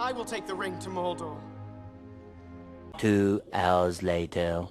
I will take the ring to Mordor. 2 hours later.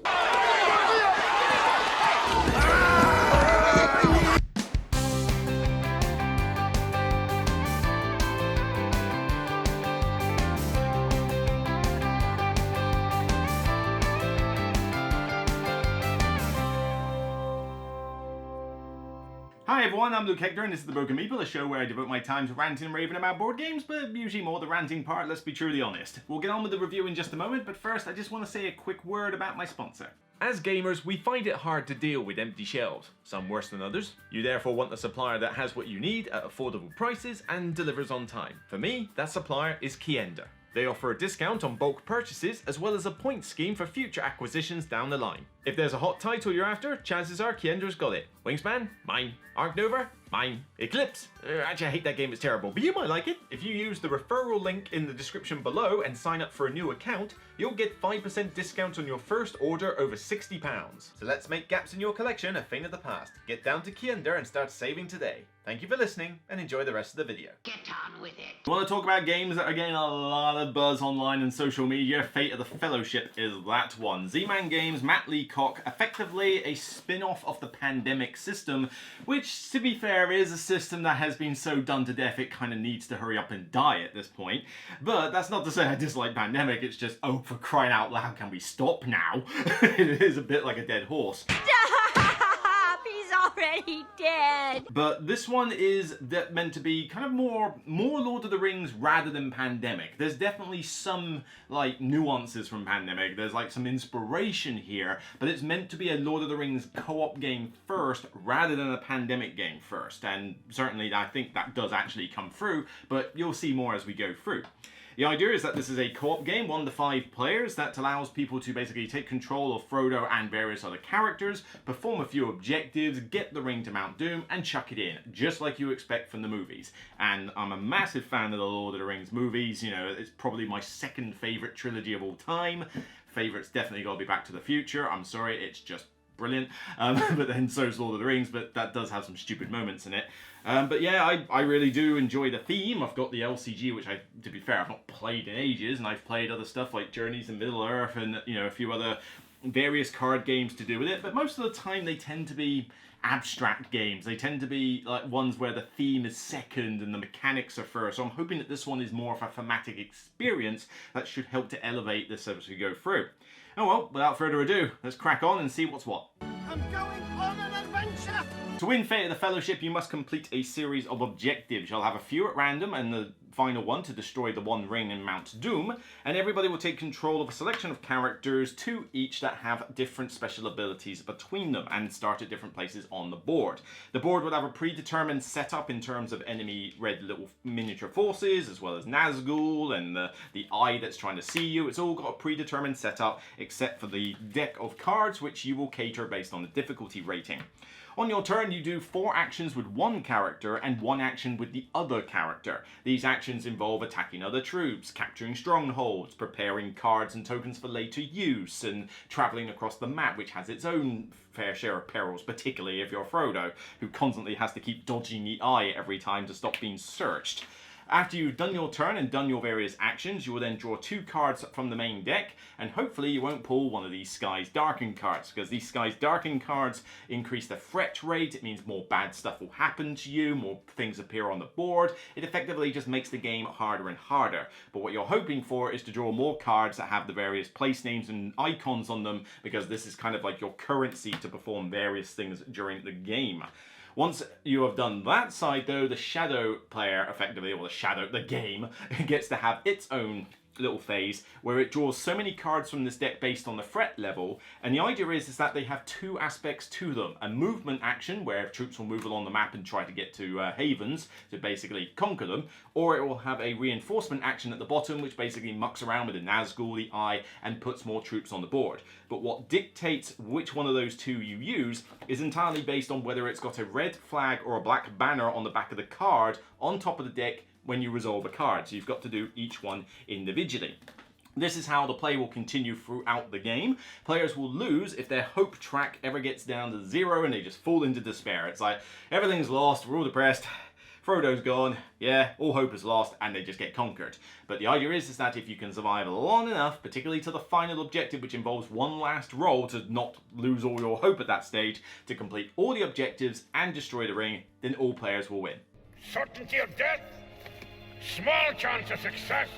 Hi everyone, I'm Luke Hector and this is the Broken Meeple, a show where I devote my time to ranting and raving about board games, but usually more the ranting part, let's be truly honest. We'll get on with the review in just a moment, but first I just want to say a quick word about my sponsor. As gamers, we find it hard to deal with empty shelves, some worse than others. You therefore want a supplier that has what you need at affordable prices and delivers on time. For me, that supplier is KIENDA. They offer a discount on bulk purchases as well as a point scheme for future acquisitions down the line. If there's a hot title you're after, chances are KIENDA's got it. Wingspan? Mine. Arc Nova? Mine. Eclipse? Actually I hate that game, it's terrible, but you might like it. If you use the referral link in the description below and sign up for a new account, you'll get 5% discount on your first order over £60. So let's make gaps in your collection a thing of the past. Get down to KIENDA and start saving today. Thank you for listening and enjoy the rest of the video. Get on with it. I want to talk about games that are getting a lot of buzz online and social media. Fate of the Fellowship is that one. Z-Man Games, Matt Leacock, effectively a spin-off of the Pandemic system, which to be fair is a system that has been so done to death it kind of needs to hurry up and die at this point. But that's not to say I dislike Pandemic, it's just, oh, for crying out loud, can we stop now? It is a bit like a dead horse. Already dead. But this one is meant to be kind of more Lord of the Rings rather than Pandemic. There's definitely some like nuances from Pandemic. There's like some inspiration here, but it's meant to be a Lord of the Rings co-op game first rather than a Pandemic game first. And certainly I think that does actually come through, but you'll see more as we go through. The idea is that this is a co-op game, 1 to 5 players, that allows people to basically take control of Frodo and various other characters, perform a few objectives, get the ring to Mount Doom, and chuck it in, just like you expect from the movies. And I'm a massive fan of the Lord of the Rings movies. You know, it's probably my second favourite trilogy of all time. Favourite's definitely got to be Back to the Future. I'm sorry, it's just brilliant. But then so's Lord of the Rings, but that does have some stupid moments in it. But yeah, I really do enjoy the theme. I've got the LCG, which to be fair, I've not played in ages, and I've played other stuff like Journeys in Middle-earth and, you know, a few other various card games to do with it, but most of the time they tend to be abstract games. They tend to be like ones where the theme is second and the mechanics are first, so I'm hoping that this one is more of a thematic experience that should help to elevate this as we go through. Oh well, without further ado, let's crack on and see what's what. I'm going on an adventure! To win Fate of the Fellowship, you must complete a series of objectives. You'll have a few at random, and the final one to destroy the one ring in Mount Doom, and everybody will take control of a selection of characters, 2 each that have different special abilities between them, and start at different places on the board. The board would have a predetermined setup in terms of enemy red little miniature forces, as well as Nazgûl and the eye that's trying to see you. It's all got a predetermined setup, except for the deck of cards, which you will cater based on the difficulty rating. On your turn, you do 4 actions with one character and 1 action with the other character. These actions involve attacking other troops, capturing strongholds, preparing cards and tokens for later use, and travelling across the map, which has its own fair share of perils, particularly if you're Frodo, who constantly has to keep dodging the eye every time to stop being searched. After you've done your turn and done your various actions, you will then draw 2 cards from the main deck, and hopefully you won't pull one of these Skies Darkened cards, because these Skies Darkened cards increase the threat rate. It means more bad stuff will happen to you, more things appear on the board. It effectively just makes the game harder and harder. But what you're hoping for is to draw more cards that have the various place names and icons on them, because this is kind of like your currency to perform various things during the game. Once you have done that side though, the shadow player effectively, or the game, gets to have its own little phase where it draws so many cards from this deck based on the threat level, and the idea is that they have 2 aspects to them. A movement action where troops will move along the map and try to get to havens to basically conquer them, or it will have a reinforcement action at the bottom which basically mucks around with the Nazgûl, the Eye, and puts more troops on the board. But what dictates which one of those 2 you use is entirely based on whether it's got a red flag or a black banner on the back of the card on top of the deck when you resolve a card. So you've got to do each one individually. This is how the play will continue throughout the game. Players will lose if their hope track ever gets down to 0 and they just fall into despair. It's like, everything's lost, we're all depressed, Frodo's gone, yeah, all hope is lost, and they just get conquered. But the idea is that if you can survive long enough, particularly to the final objective, which involves one last roll to not lose all your hope at that stage, to complete all the objectives and destroy the ring, then all players will win. Certainty of death, small chance of success.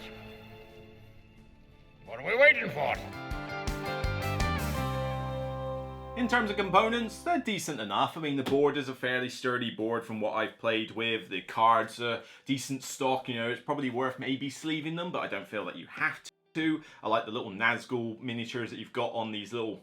What are we waiting for? In terms of components, they're decent enough. I mean, the board is a fairly sturdy board from what I've played with. The cards are decent stock, you know, it's probably worth maybe sleeving them, but I don't feel that you have to. I like the little Nazgûl miniatures that you've got on these little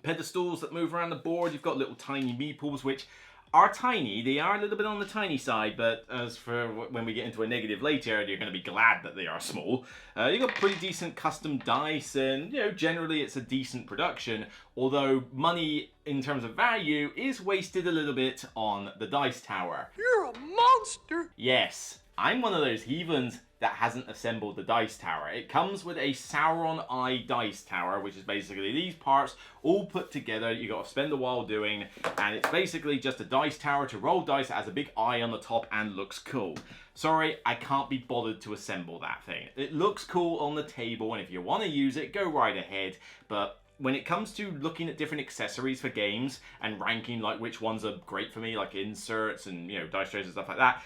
pedestals that move around the board. You've got little tiny Meeples, which are tiny. They are a little bit on the tiny side, but as for when we get into a negative later, you're going to be glad that they are small. You've got pretty decent custom dice, and you know, generally it's a decent production, although money in terms of value is wasted a little bit on the dice tower. You're a monster! Yes, I'm one of those heathens that hasn't assembled the dice tower. It comes with a Sauron Eye dice tower, which is basically these parts all put together. You got to spend a while doing, and it's basically just a dice tower to roll dice that has a big eye on the top and looks cool. Sorry, I can't be bothered to assemble that thing. It looks cool on the table, and if you want to use it, go right ahead, but when it comes to looking at different accessories for games and ranking like which ones are great for me, like inserts and, you know, dice trays and stuff like that,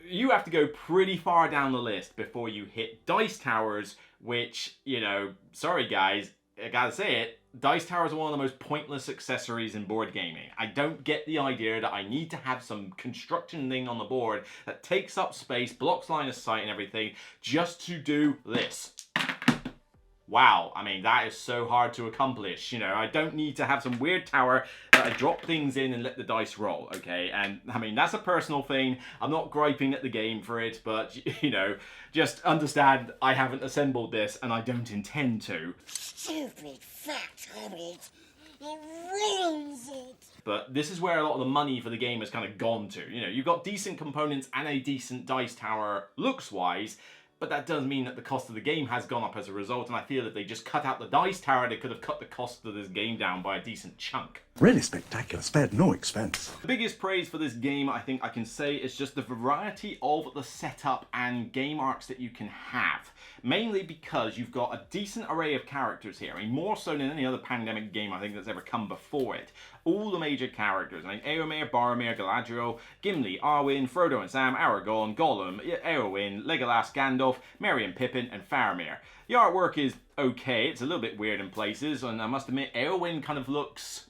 you have to go pretty far down the list before you hit dice towers, which, you know, sorry guys, I gotta say it, dice towers are one of the most pointless accessories in board gaming. I don't get the idea that I need to have some construction thing on the board that takes up space, blocks line of sight and everything, just to do this. Wow, I mean, that is so hard to accomplish, you know, I don't need to have some weird tower that I drop things in and let the dice roll, okay, and, I mean, that's a personal thing, I'm not griping at the game for it, but, you know, just understand I haven't assembled this, and I don't intend to. Stupid fat hobbit. It ruins it. But this is where a lot of the money for the game has kind of gone to. You know, you've got decent components and a decent dice tower looks-wise, but that does mean that the cost of the game has gone up as a result, and I feel that they just cut out the dice tower, they could have cut the cost of this game down by a decent chunk. Really spectacular, spared no expense. The biggest praise for this game, I think I can say, is just the variety of the setup and game arcs that you can have. Mainly because you've got a decent array of characters here. I mean, more so than any other pandemic game I think that's ever come before it. All the major characters, I mean, Éomer, Boromir, Galadriel, Gimli, Arwen, Frodo and Sam, Aragorn, Gollum, Éowyn, Legolas, Gandalf, Merry and Pippin, and Faramir. The artwork is okay, it's a little bit weird in places, and I must admit, Éowyn kind of looks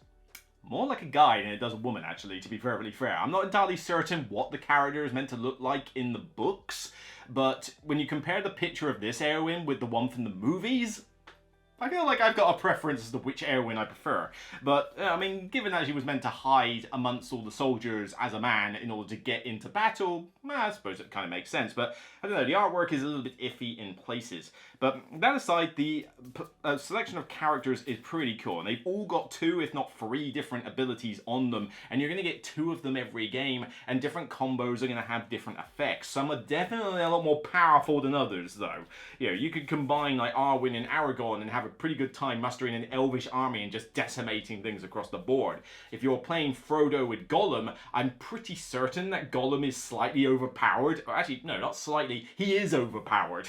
more like a guy than it does a woman, actually, to be perfectly fair. I'm not entirely certain what the character is meant to look like in the books, but when you compare the picture of this Éowyn with the one from the movies, I feel like I've got a preference as to which Éowyn I prefer. But, I mean, given that she was meant to hide amongst all the soldiers as a man in order to get into battle, well, I suppose it kind of makes sense. But, I don't know, the artwork is a little bit iffy in places. But that aside, the selection of characters is pretty cool. And they've all got 2, if not 3 different abilities on them. And you're going to get 2 of them every game. And different combos are going to have different effects. Some are definitely a lot more powerful than others, though. You know, you could combine, like, Arwen and Aragorn and have a pretty good time mustering an elvish army and just decimating things across the board. If you're playing Frodo with Gollum, I'm pretty certain that Gollum is slightly overpowered. Or actually, no, not slightly. He is overpowered.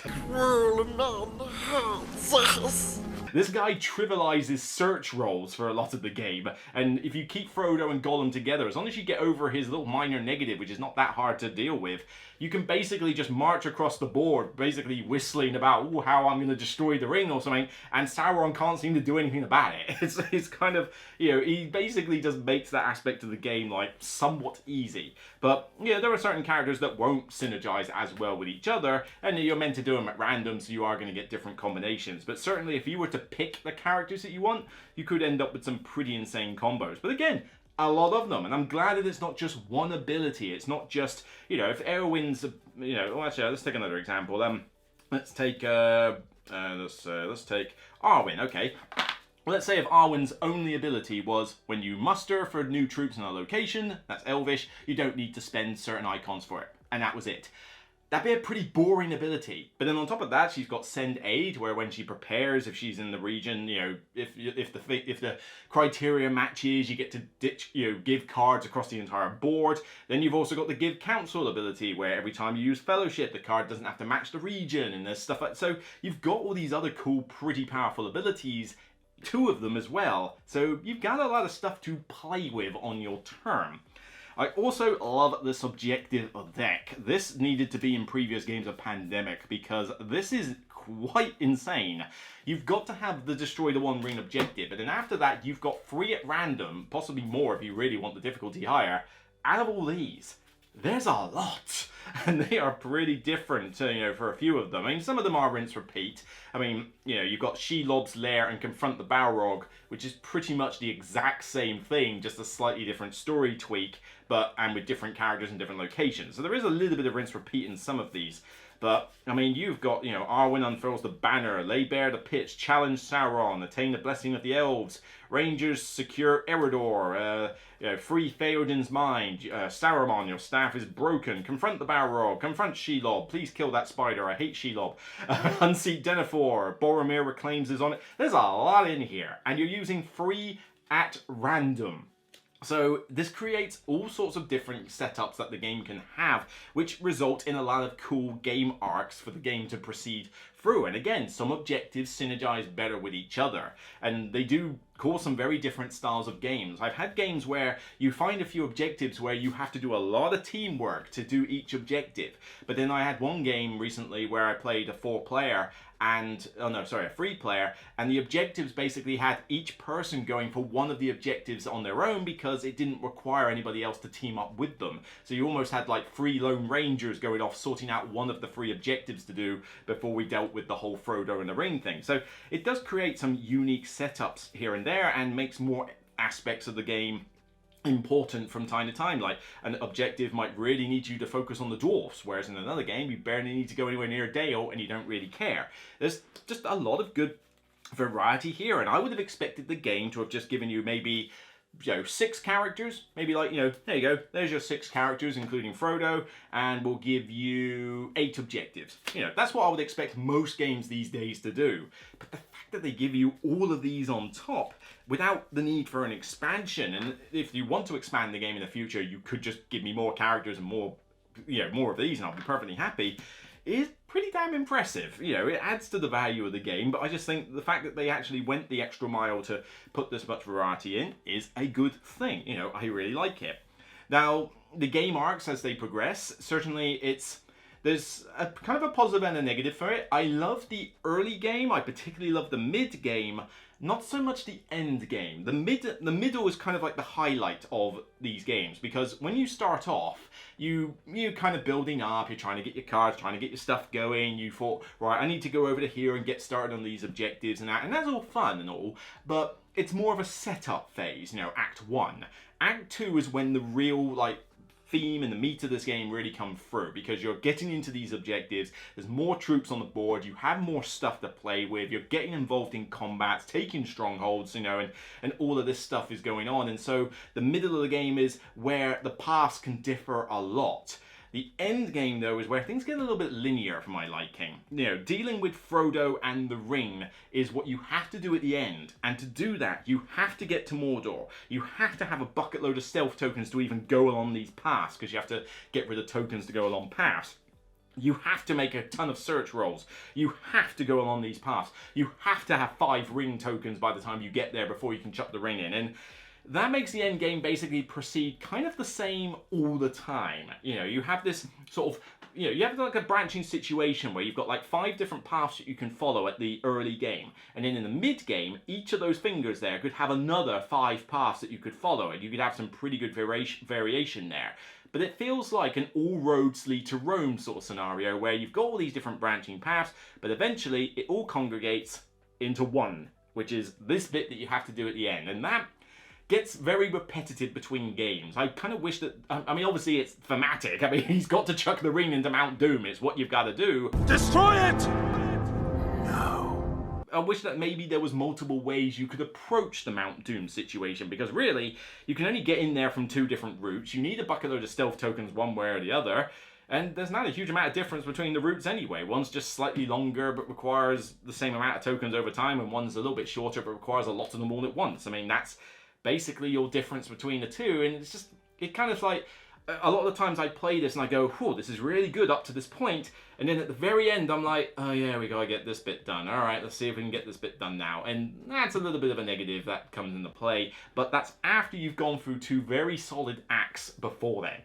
This guy trivializes search rolls for a lot of the game, and if you keep Frodo and Gollum together, as long as you get over his little minor negative, which is not that hard to deal with, you can basically just march across the board, basically whistling about, ooh, how I'm going to destroy the ring or something, and Sauron can't seem to do anything about it. It's kind of, you know, he basically just makes that aspect of the game, like, somewhat easy. But, yeah, there are certain characters that won't synergize as well with each other, and you're meant to do them at random, so you are going to get different combinations. But certainly, if you were to pick the characters that you want, you could end up with some pretty insane combos. But again, a lot of them, and I'm glad that it's not just one ability. It's not just, you know, if Éowyn's, you know, well, actually, let's take another example. Let's take let's take Arwen. Okay, let's say if Arwen's only ability was when you muster for new troops in a location, that's Elvish, you don't need to spend certain icons for it, and that was it. that'd be a pretty boring ability. But then on top of that, she's got send aid, where when she prepares, if she's in the region, you know, if the criteria matches, you get to ditch, you know, give cards across the entire board. Then you've also got the give counsel ability, where every time you use fellowship, the card doesn't have to match the region, and there's stuff like so. You've got all these other cool, pretty powerful abilities. 2 of them as well. So you've got a lot of stuff to play with on your turn. I also love the subjective deck. This needed to be in previous games of Pandemic because this is quite insane. You've got to have the destroy the one ring objective, and then after that you've got 3 at random, possibly more if you really want the difficulty higher. Out of all these, there's a lot, and they are pretty different, you know, for a few of them. I mean, some of them are rinse repeat. I mean, you know, you've got Shelob's Lair and Confront the Balrog, which is pretty much the exact same thing, just a slightly different story tweak, and with different characters in different locations. So there is a little bit of rinse repeat in some of these. But, I mean, you've got, you know, Arwen unfurls the banner, lay bare the pitch, challenge Sauron, attain the blessing of the elves, Rangers secure Eredor, you know, free Theoden's mind, Saruman, your staff is broken, confront the Balrog, confront Shelob, please kill that spider, I hate Shelob, unseat Denethor, Boromir reclaims his honor. There's a lot in here, and you're using 3 at random. So this creates all sorts of different setups that the game can have, which result in a lot of cool game arcs for the game to proceed through. And again, some objectives synergize better with each other, and they do cause some very different styles of games. I've had games where you find a few objectives where you have to do a lot of teamwork to do each objective. But then I had one game recently where I played a 4-player and, a 3-player, and the objectives basically had each person going for one of the objectives on their own because it didn't require anybody else to team up with them. So you almost had like 3 Lone Rangers going off sorting out one of the 3 objectives to do before we dealt with the whole Frodo and the ring thing. So it does create some unique setups here and there and makes more aspects of the game important from time to time. Like an objective might really need you to focus on the dwarfs, whereas in another game you barely need to go anywhere near Dale and you don't really care. There's just a lot of good variety here, and I would have expected the game to have just given you maybe, you know, 6 characters, maybe like, you know, there you go, there's your 6 characters including Frodo, and we'll give you 8 objectives. You know, that's what I would expect most games these days to do. But the fact that they give you all of these on top without the need for an expansion, and if you want to expand the game in the future, you could just give me more characters and more, you know, more of these and I'll be perfectly happy, is pretty damn impressive. You know, it adds to the value of the game, but I just think the fact that they actually went the extra mile to put this much variety in is a good thing. You know, I really like it. Now, the game arcs as they progress, certainly there's a kind of a positive and a negative for it. I love the early game. I particularly love the mid game. Not so much the end game. The middle is kind of like the highlight of these games, because when you start off, you're kind of building up, you're trying to get your cards, trying to get your stuff going, you thought, right, I need to go over to here and get started on these objectives and that's all fun and all, but it's more of a setup phase, you know, Act 1. Act 2 is when the real, like, theme and the meat of this game really come through, because you're getting into these objectives, there's more troops on the board, you have more stuff to play with, you're getting involved in combats, taking strongholds, you know, and all of this stuff is going on. And so the middle of the game is where the paths can differ a lot. The end game, though, is where things get a little bit linear for my liking. You know, dealing with Frodo and the ring is what you have to do at the end. And to do that, you have to get to Mordor. You have to have a bucket load of stealth tokens to even go along these paths, because you have to get rid of tokens to go along paths. You have to make a ton of search rolls. You have to go along these paths. You have to have 5 ring tokens by the time you get there before you can chuck the ring in. And that makes the end game basically proceed kind of the same all the time. You know, you have this sort of, you know, you have like a branching situation where you've got like 5 different paths that you can follow at the early game. And then in the mid game, each of those fingers there could have another 5 paths that you could follow, and you could have some pretty good variation there. But it feels like an all roads lead to Rome sort of scenario where you've got all these different branching paths, but eventually it all congregates into one, which is this bit that you have to do at the end. And that gets very repetitive between games. I kind of wish that, I mean, obviously it's thematic. I mean, he's got to chuck the ring into Mount Doom. It's what you've got to do. Destroy it! No. I wish that maybe there was multiple ways you could approach the Mount Doom situation, because really, you can only get in there from 2 different routes. You need a bucket load of stealth tokens one way or the other. And there's not a huge amount of difference between the routes anyway. One's just slightly longer but requires the same amount of tokens over time, and one's a little bit shorter but requires a lot of them all at once. I mean, that's basically your difference between the two, and it's just, it kind of like, a lot of the times I play this and I go, whoa, this is really good up to this point, and then at the very end I'm like, oh yeah, we gotta get this bit done. Alright, let's see if we can get this bit done now. And that's a little bit of a negative that comes into play, but that's after you've gone through 2 very solid acts before then.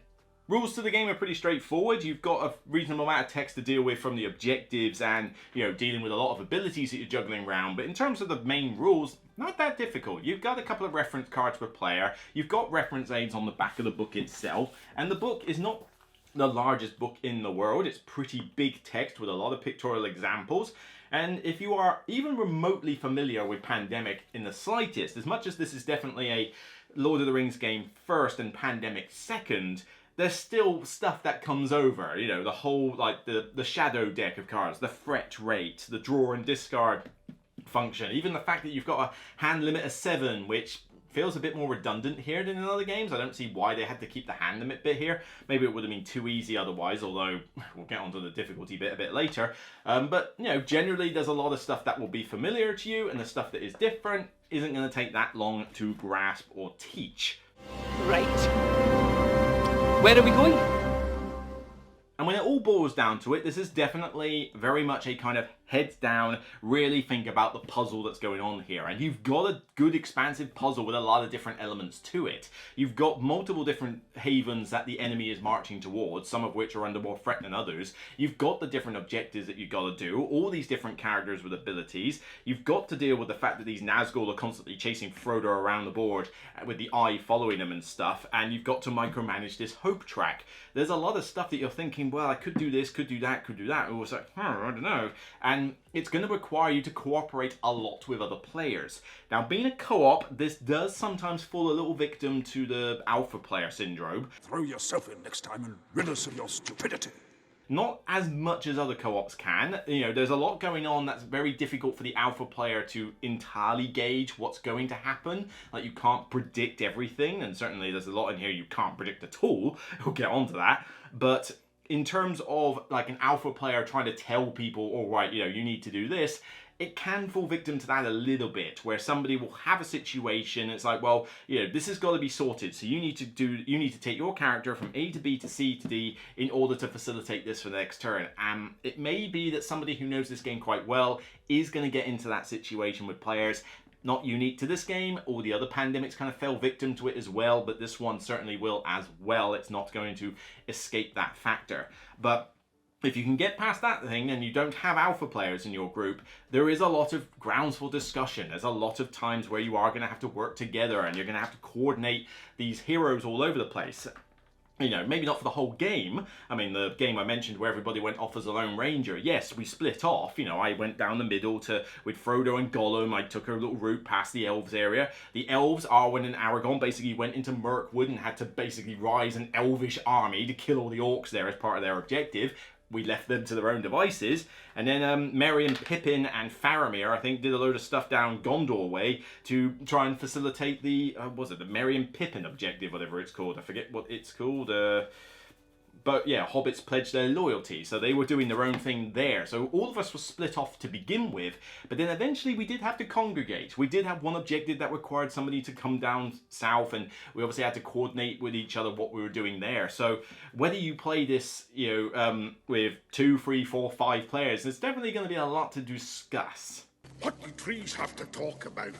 Rules to the game are pretty straightforward. You've got a reasonable amount of text to deal with from the objectives and, you know, dealing with a lot of abilities that you're juggling around. But in terms of the main rules, not that difficult. You've got a couple of reference cards per player. You've got reference aids on the back of the book itself. And the book is not the largest book in the world. It's pretty big text with a lot of pictorial examples. And if you are even remotely familiar with Pandemic in the slightest, as much as this is definitely a Lord of the Rings game first and Pandemic second, there's still stuff that comes over, you know, the whole, like, the shadow deck of cards, the fret rate, the draw and discard function, even the fact that you've got a hand limit of 7, which feels a bit more redundant here than in other games. I don't see why they had to keep the hand limit bit here. Maybe it would have been too easy otherwise, although we'll get onto the difficulty bit a bit later. But, you know, generally there's a lot of stuff that will be familiar to you, and the stuff that is different isn't going to take that long to grasp or teach. Right. Where are we going? And when it all boils down to it, this is definitely very much a kind of heads down, really think about the puzzle that's going on here. And you've got a good expansive puzzle with a lot of different elements to it. You've got multiple different havens that the enemy is marching towards, some of which are under more threat than others. You've got the different objectives that you've got to do, all these different characters with abilities. You've got to deal with the fact that these Nazgûl are constantly chasing Frodo around the board with the eye following them and stuff. And you've got to micromanage this hope track. There's a lot of stuff that you're thinking, well, I could do this, could do that, could do that. Or it's like, I don't know. And it's going to require you to cooperate a lot with other players. Now, being a co-op, this does sometimes fall a little victim to the alpha player syndrome. Throw yourself in next time and rid us of your stupidity. Not as much as other co-ops can. You know, there's a lot going on that's very difficult for the alpha player to entirely gauge what's going to happen. Like, you can't predict everything, and certainly there's a lot in here you can't predict at all. We'll get onto that. But in terms of like an alpha player trying to tell people, all right, you know, you need to do this, it can fall victim to that a little bit, where somebody will have a situation, it's like, well, you know, this has got to be sorted, so you need to take your character from A to B to C to D in order to facilitate this for the next turn. And it may be that somebody who knows this game quite well is going to get into that situation with players. Not unique to this game, all the other Pandemics kind of fell victim to it as well, but this one certainly will as well. It's not going to escape that factor. But if you can get past that thing and you don't have alpha players in your group, there is a lot of grounds for discussion. There's a lot of times where you are going to have to work together and you're going to have to coordinate these heroes all over the place. You know, maybe not for the whole game. I mean, the game I mentioned where everybody went off as a lone ranger, yes, we split off. You know, I went down the middle with Frodo and Gollum. I took a little route past the elves area. The elves, Arwen and Aragorn, basically went into Mirkwood and had to basically rise an elvish army to kill all the orcs there as part of their objective. We left them to their own devices. And then Merry and Pippin and Faramir, I think, did a load of stuff down Gondor way to try and facilitate the, the Merry and Pippin objective, whatever it's called. I forget what it's called. But yeah, hobbits pledged their loyalty, so they were doing their own thing there. So all of us were split off to begin with, but then eventually we did have to congregate. We did have one objective that required somebody to come down south, and we obviously had to coordinate with each other what we were doing there. So whether you play this, you know, with 2, 3, 4, 5 players, there's definitely going to be a lot to discuss. What do trees have to talk about,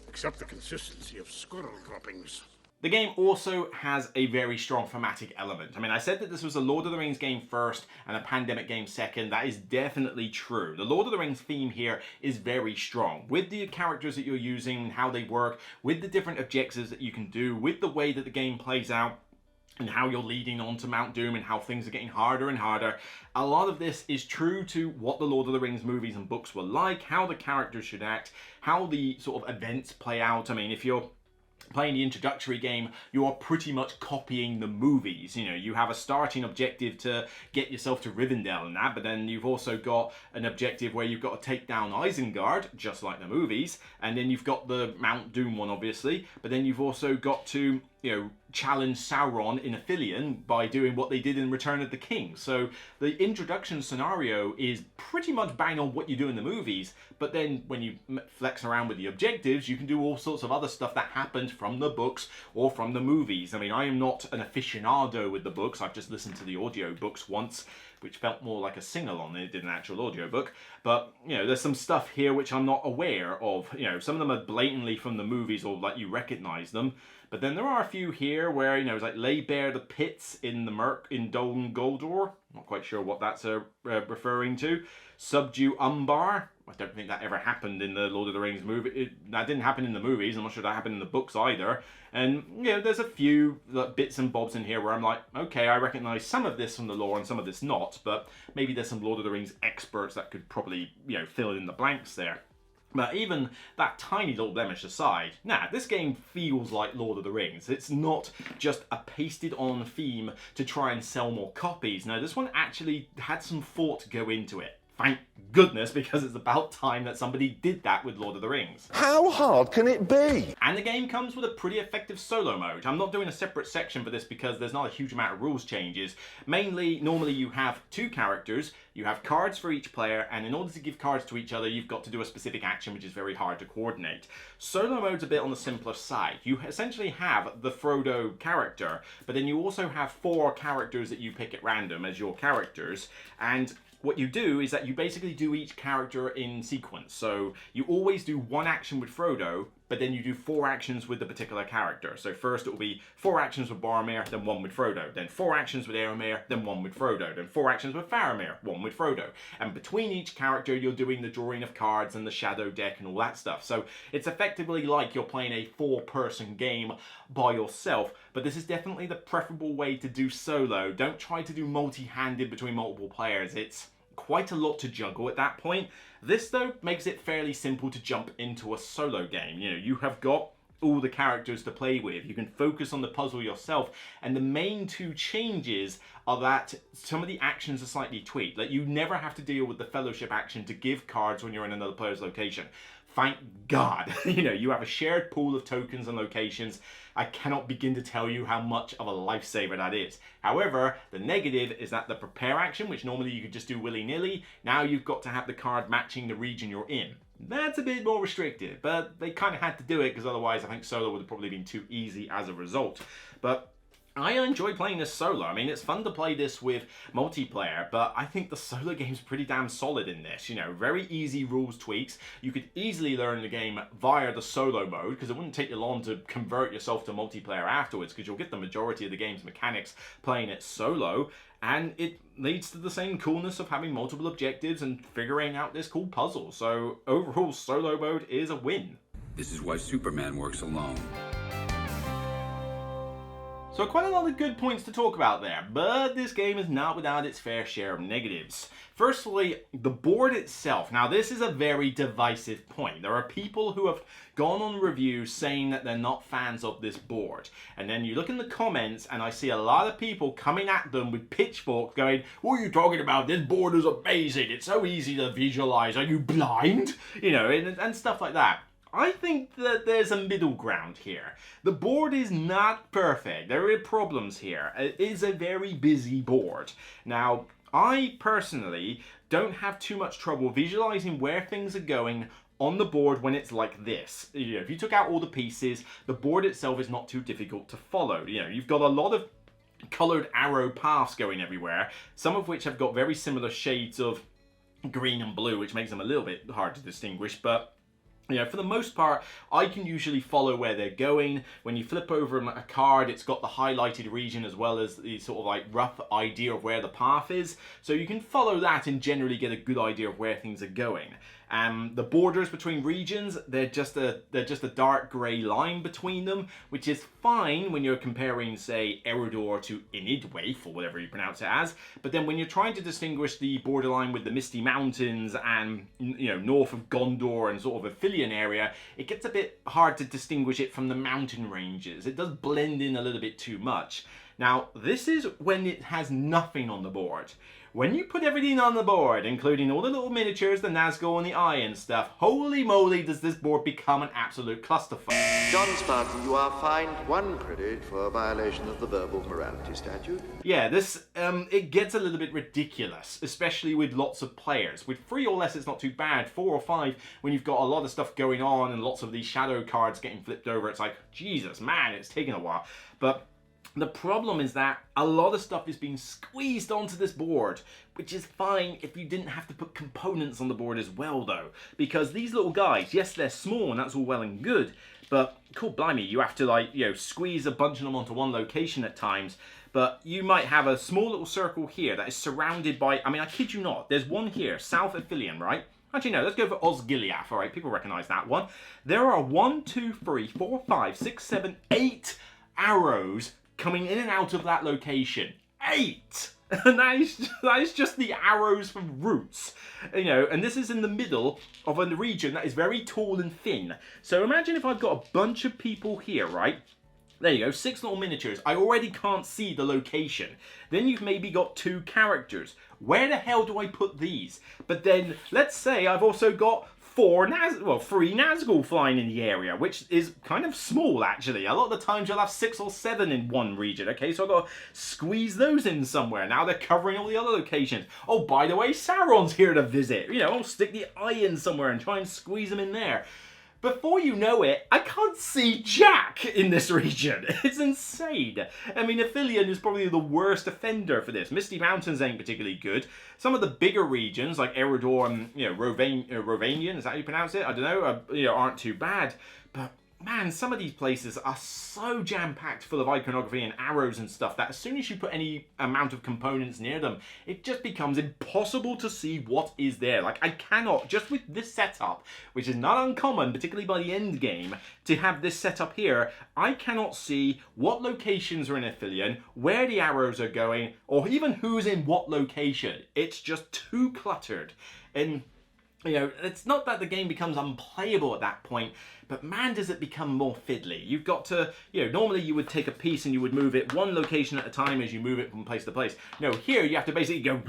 Except the consistency of squirrel droppings. The game also has a very strong thematic element. I mean, I said that this was a Lord of the Rings game first and a Pandemic game second. That is definitely true. The Lord of the Rings theme here is very strong. With the characters that you're using, how they work, with the different objectives that you can do, with the way that the game plays out, and how you're leading on to Mount Doom and how things are getting harder and harder. A lot of this is true to what the Lord of the Rings movies and books were like, how the characters should act, how the sort of events play out. I mean, if you're playing the introductory game, you are pretty much copying the movies. You know, you have a starting objective to get yourself to Rivendell and that, but then you've also got an objective where you've got to take down Isengard, just like the movies, and then you've got the Mount Doom one, obviously, but then you've also got to, you know, challenge Sauron in Ithilien by doing what they did in Return of the King. So the introduction scenario is pretty much bang on what you do in the movies, but then when you flex around with the objectives, you can do all sorts of other stuff that happened from the books or from the movies. I mean, I am not an aficionado with the books. I've just listened to the audio books once, which felt more like a sing-along than it did an actual audiobook. But, you know, there's some stuff here which I'm not aware of. You know, some of them are blatantly from the movies or like you recognize them. But then there are a few here where, you know, it's like lay bare the pits in the murk in Dol Guldur. Not quite sure what that's referring to. Subdue Umbar. I don't think that ever happened in the Lord of the Rings movie. That didn't happen in the movies. I'm not sure that happened in the books either. And, you know, there's a few bits and bobs in here where I'm like, okay, I recognize some of this from the lore and some of this not, but maybe there's some Lord of the Rings experts that could probably, you know, fill in the blanks there. But even that tiny little blemish aside, this game feels like Lord of the Rings. It's not just a pasted on theme to try and sell more copies. No, this one actually had some thought go into it. Thank goodness, because it's about time that somebody did that with Lord of the Rings. How hard can it be? And the game comes with a pretty effective solo mode. I'm not doing a separate section for this because there's not a huge amount of rules changes. Mainly, normally you have two characters, you have cards for each player, and in order to give cards to each other, you've got to do a specific action, which is very hard to coordinate. Solo mode's a bit on the simpler side. You essentially have the Frodo character, but then you also have 4 characters that you pick at random as your characters, and what you do is that you basically do each character in sequence. So you always do one action with Frodo, but then you do 4 actions with the particular character. So first it will be 4 actions with Boromir, then 1 with Frodo. Then 4 actions with Éomer, then 1 with Frodo. Then 4 actions with Faramir, 1 with Frodo. And between each character, you're doing the drawing of cards and the shadow deck and all that stuff. So it's effectively like you're playing a 4-person game by yourself, but this is definitely the preferable way to do solo. Don't try to do multi-handed between multiple players. It's quite a lot to juggle at that point. This, though, makes it fairly simple to jump into a solo game. You know, you have got all the characters to play with. You can focus on the puzzle yourself, and the main 2 changes are that some of the actions are slightly tweaked. Like, you never have to deal with the fellowship action to give cards when you're in another player's location. Thank God. You know, you have a shared pool of tokens and locations. I cannot begin to tell you how much of a lifesaver that is. However, the negative is that the prepare action, which normally you could just do willy-nilly, now you've got to have the card matching the region you're in. That's a bit more restricted, but they kind of had to do it because otherwise I think solo would have probably been too easy as a result. But I enjoy playing this solo. I mean, it's fun to play this with multiplayer, but I think the solo game's pretty damn solid in this. You know, very easy rules tweaks. You could easily learn the game via the solo mode, because it wouldn't take you long to convert yourself to multiplayer afterwards, because you'll get the majority of the game's mechanics playing it solo, and it leads to the same coolness of having multiple objectives and figuring out this cool puzzle. So overall, solo mode is a win. This is why Superman works alone. So quite a lot of good points to talk about there, but this game is not without its fair share of negatives. Firstly, the board itself. Now this is a very divisive point. There are people who have gone on reviews saying that they're not fans of this board. And then you look in the comments and I see a lot of people coming at them with pitchforks going, what are you talking about? This board is amazing. It's so easy to visualize. Are you blind? You know, and stuff like that. I think that there's a middle ground here. The board is not perfect. There are problems here. It is a very busy board. Now, I personally don't have too much trouble visualizing where things are going on the board when it's like this. You know, if you took out all the pieces, the board itself is not too difficult to follow. You know, you've got a lot of colored arrow paths going everywhere, some of which have got very similar shades of green and blue, which makes them a little bit hard to distinguish, but you know, for the most part, I can usually follow where they're going. When you flip over a card, it's got the highlighted region as well as the sort of like rough idea of where the path is. So you can follow that and generally get a good idea of where things are going. The borders between regions, they're just a dark grey line between them, which is fine when you're comparing, say, Eredor to Inidwaith, or whatever you pronounce it as. But then when you're trying to distinguish the borderline with the Misty Mountains and, you know, north of Gondor and sort of a Ithilien area, it gets a bit hard to distinguish it from the mountain ranges. It does blend in a little bit too much. Now, this is when it has nothing on the board. when you put everything on the board, including all the little miniatures, the Nazgûl and the eye and stuff, holy moly does this board become an absolute clusterfuck. John Spartan, you are fined 1 credit for a violation of the verbal morality statute. Yeah, this, it gets a little bit ridiculous, especially with lots of players. With 3 or less, it's not too bad. 4 or 5, when you've got a lot of stuff going on and lots of these shadow cards getting flipped over, it's like, Jesus, man, it's taking a while. But the problem is that a lot of stuff is being squeezed onto this board, which is fine if you didn't have to put components on the board as well, though. Because these little guys, yes, they're small and that's all well and good, but, cool blimey, you have to, like, you know, squeeze a bunch of them onto one location at times. But you might have a small little circle here that is surrounded by, I mean, I kid you not, there's one here, South Aphelion, right? Actually, no, let's go for Osgiliath, all right? People recognize that one. There are 1, 2, 3, 4, 5, 6, 7, 8 arrows coming in and out of that location. 8! And that is just the arrows from roots. You know, and this is in the middle of a region that is very tall and thin. So imagine if I've got a bunch of people here, right? There you go, 6 little miniatures. I already can't see the location. Then you've maybe got 2 characters. Where the hell do I put these? But then, let's say I've also got 3 Nazgûl flying in the area, which is kind of small, actually. A lot of the times you'll have 6 or 7 in one region, okay? So I've got to squeeze those in somewhere. Now they're covering all the other locations. Oh, by the way, Sauron's here to visit. You know, I'll stick the eye in somewhere and try and squeeze them in there. Before you know it, I can't see Jack in this region. It's insane. I mean, Aphelion is probably the worst offender for this. Misty Mountains ain't particularly good. Some of the bigger regions, like Eredor and, you know, Rovanian, is that how you pronounce it? I don't know, you know, aren't too bad. But, man, some of these places are so jam-packed full of iconography and arrows and stuff that as soon as you put any amount of components near them, it just becomes impossible to see what is there. Like, I cannot, just with this setup, which is not uncommon, particularly by the end game, to have this setup here, I cannot see what locations are in Aphelion, where the arrows are going, or even who's in what location. It's just too cluttered. And, you know, it's not that the game becomes unplayable at that point, but man, does it become more fiddly. You've got to, you know, normally you would take a piece and you would move it one location at a time as you move it from place to place. No, here you have to basically go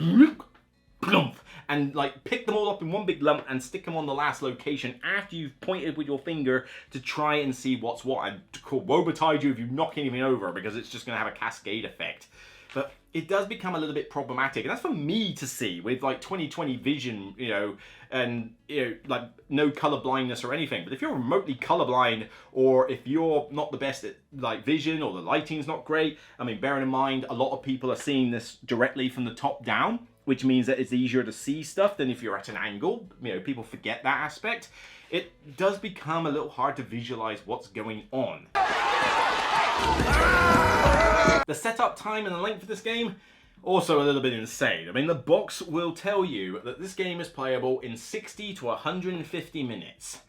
plump, and like pick them all up in one big lump and stick them on the last location after you've pointed with your finger to try and see what's what. And woe betide you if you knock anything over, because it's just going to have a cascade effect. But it does become a little bit problematic, and that's for me to see with like 20/20 vision, you know, and you know, like no color blindness or anything. But if you're remotely colorblind, or if you're not the best at like vision, or the lighting's not great, I mean, bearing in mind a lot of people are seeing this directly from the top down, which means that it's easier to see stuff than if you're at an angle. You know, people forget that aspect. It does become a little hard to visualize what's going on. The setup time and the length of this game, also a little bit insane. I mean, the box will tell you that this game is playable in 60 to 150 minutes.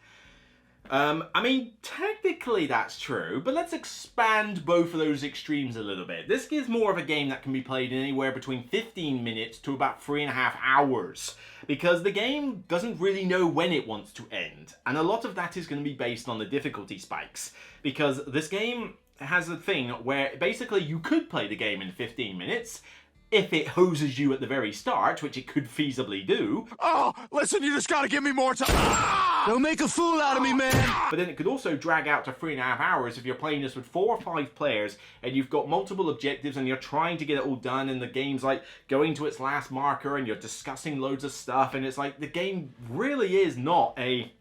I mean, technically that's true, but let's expand both of those extremes a little bit. This is more of a game that can be played in anywhere between 15 minutes to about 3.5 hours, because the game doesn't really know when it wants to end, and a lot of that is going to be based on the difficulty spikes, because this game has a thing where basically you could play the game in 15 minutes, if it hoses you at the very start, which it could feasibly do. Oh, listen, you just gotta give me more time. Ah! Don't make a fool out of me, man. But then it could also drag out to 3.5 hours if you're playing this with 4 or 5 players and you've got multiple objectives and you're trying to get it all done, and the game's like going to its last marker and you're discussing loads of stuff, and it's like the game really is not a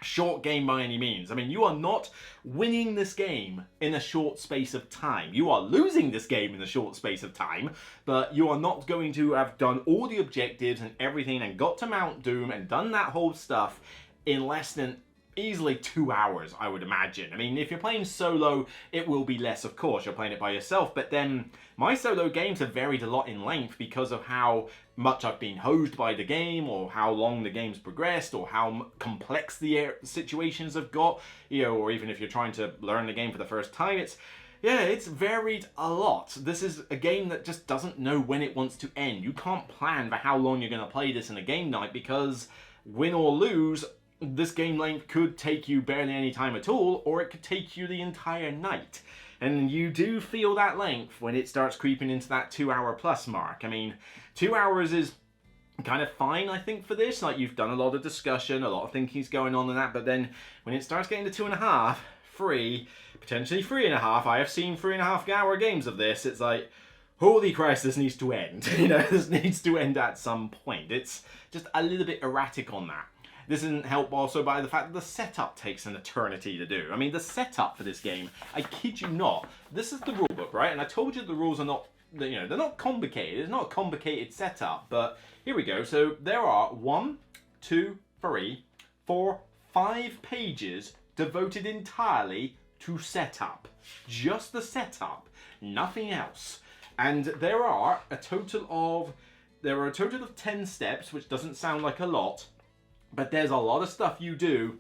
short game by any means. I mean, you are not winning this game in a short space of time. You are losing this game in a short space of time, but you are not going to have done all the objectives and everything and got to Mount Doom and done that whole stuff in less than easily 2 hours, I would imagine. I mean, if you're playing solo, it will be less, of course. You're playing it by yourself, but then my solo games have varied a lot in length because of how much I've been hosed by the game, or how long the game's progressed, or how complex the situations have got, you know, or even if you're trying to learn the game for the first time, it's varied a lot. This is a game that just doesn't know when it wants to end. You can't plan for how long you're going to play this in a game night, because win or lose, this game length could take you barely any time at all, or it could take you the entire night. And you do feel that length when it starts creeping into that 2 hour plus mark. I mean, 2 hours is kind of fine, I think, for this. Like, you've done a lot of discussion, a lot of thinking's going on and that, but then when it starts getting to 2.5, 3, potentially 3.5, I have seen 3.5 hour games of this, it's like, holy Christ, this needs to end. You know, this needs to end at some point. It's just a little bit erratic on that. This isn't helped also by the fact that the setup takes an eternity to do. I mean, the setup for this game, I kid you not, this is the rulebook, right? And I told you the rules are not, you know, they're not complicated. It's not a complicated setup, but here we go. So there are 1, 2, 3, 4, 5 pages devoted entirely to setup. Just the setup, nothing else. And there are a total of 10 steps, which doesn't sound like a lot, but there's a lot of stuff you do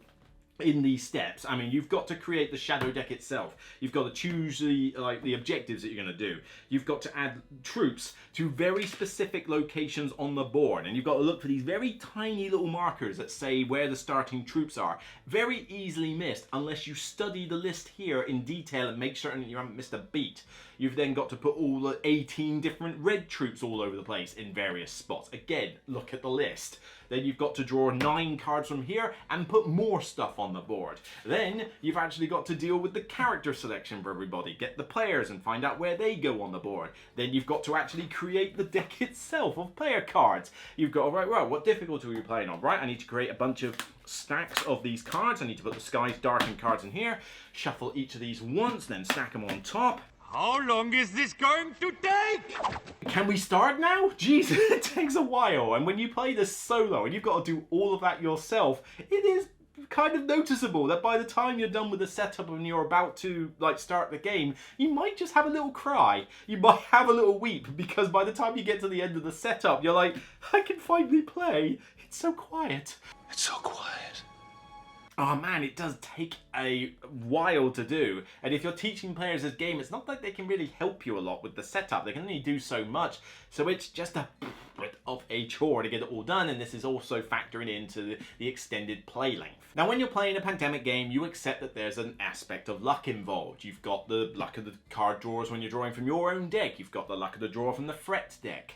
in these steps. I mean, you've got to create the shadow deck itself. You've got to choose the objectives that you're going to do. You've got to add troops to very specific locations on the board, and you've got to look for these very tiny little markers that say where the starting troops are. Very easily missed unless you study the list here in detail and make certain that you haven't missed a beat. You've then got to put all the 18 different red troops all over the place in various spots. Again, look at the list. Then you've got to draw 9 cards from here and put more stuff on the board. Then you've actually got to deal with the character selection for everybody. Get the players and find out where they go on the board. Then you've got to actually create the deck itself of player cards. You've got, right, well, what difficulty are you playing on? Right, I need to create a bunch of stacks of these cards. I need to put the Skies Darkened cards in here. Shuffle each of these once, then stack them on top. How long is this going to take? Can we start now? Jeez, it takes a while. And when you play this solo and you've got to do all of that yourself, it is kind of noticeable that by the time you're done with the setup and you're about to start the game, you might just have a little cry. You might have a little weep, because by the time you get to the end of the setup, you're like, I can finally play. It's so quiet. It's so quiet. Oh man, it does take a while to do. And if you're teaching players this game, it's not like they can really help you a lot with the setup. They can only do so much. So it's just a bit of a chore to get it all done. And this is also factoring into the extended play length. Now, when you're playing a pandemic game, you accept that there's an aspect of luck involved. You've got the luck of the card drawers when you're drawing from your own deck. You've got the luck of the draw from the Fret deck.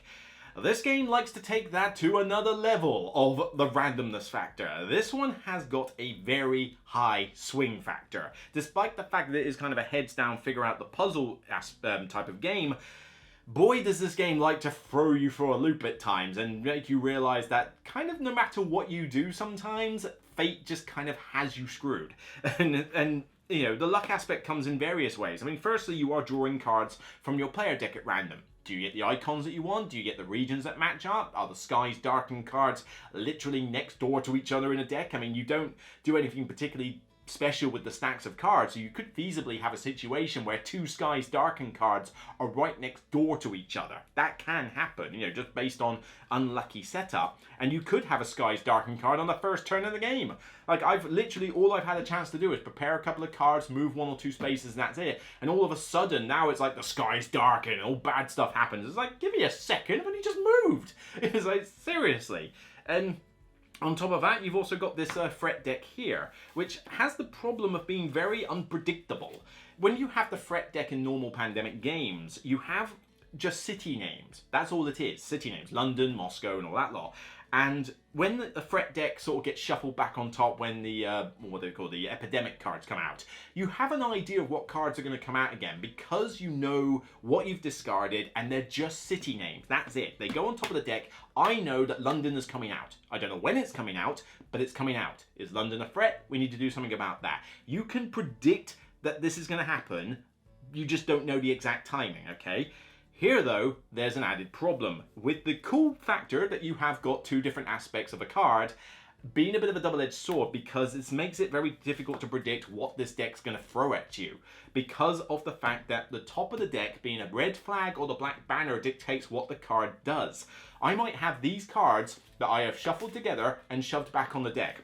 This game likes to take that to another level of the randomness factor. This one has got a very high swing factor. Despite the fact that it is kind of a heads down, figure out the puzzle type of game, boy does this game like to throw you for a loop at times and make you realize that kind of no matter what you do sometimes, fate just kind of has you screwed. And you know, the luck aspect comes in various ways. I mean, firstly, you are drawing cards from your player deck at random. Do you get the icons that you want? Do you get the regions that match up? Are the Skies Darkened cards literally next door to each other in a deck? I mean, you don't do anything particularly special with the stacks of cards, so you could feasibly have a situation where 2 Skies Darkened cards are right next door to each other. That can happen, you know, just based on unlucky setup. And you could have a Skies Darkened card on the first turn of the game. Like, all I've had a chance to do is prepare a couple of cards, move 1 or 2 spaces, and that's it. And all of a sudden, now it's like the Skies Darken and all bad stuff happens. It's like, give me a second, but he just moved. It's like, seriously. And on top of that, you've also got this Fret deck here, which has the problem of being very unpredictable. When you have the Fret deck in normal pandemic games, you have just city names. That's all it is, city names. London, Moscow, and all that lot. And when the Fret deck sort of gets shuffled back on top when the, what they call the epidemic cards come out, you have an idea of what cards are going to come out again because you know what you've discarded and they're just city names. That's it. They go on top of the deck. I know that London is coming out. I don't know when it's coming out, but it's coming out. Is London a threat? We need to do something about that. You can predict that this is going to happen. You just don't know the exact timing, okay? Here, though, there's an added problem. With the cool factor that you have got 2 different aspects of a card, being a bit of a double-edged sword because it makes it very difficult to predict what this deck's going to throw at you. Because of the fact that the top of the deck being a red flag or the black banner dictates what the card does. I might have these cards that I have shuffled together and shoved back on the deck.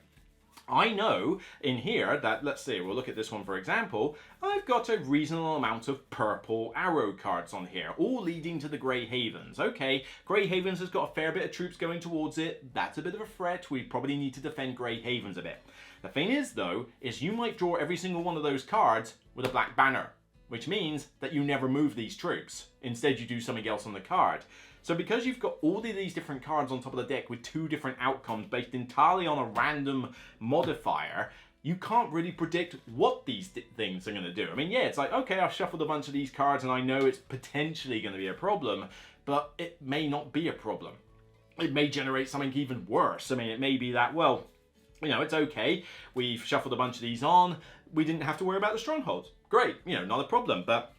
I know in here that, let's see, we'll look at this one for example, I've got a reasonable amount of purple arrow cards on here, all leading to the Grey Havens. Okay, Grey Havens has got a fair bit of troops going towards it. That's a bit of a threat. We probably need to defend Grey Havens a bit. The thing is, though, is you might draw every single one of those cards with a black banner. which means that you never move these troops. Instead, you do something else on the card. So because you've got all of these different cards on top of the deck with two different outcomes based entirely on a random modifier, you can't really predict what these things are going to do. I mean, yeah, it's like, okay, I've shuffled a bunch of these cards and I know it's potentially going to be a problem, but it may not be a problem. It may generate something even worse. I mean, it may be that, well, you know, it's okay. We've shuffled a bunch of these on. We didn't have to worry about the strongholds. Great, you know, not a problem. But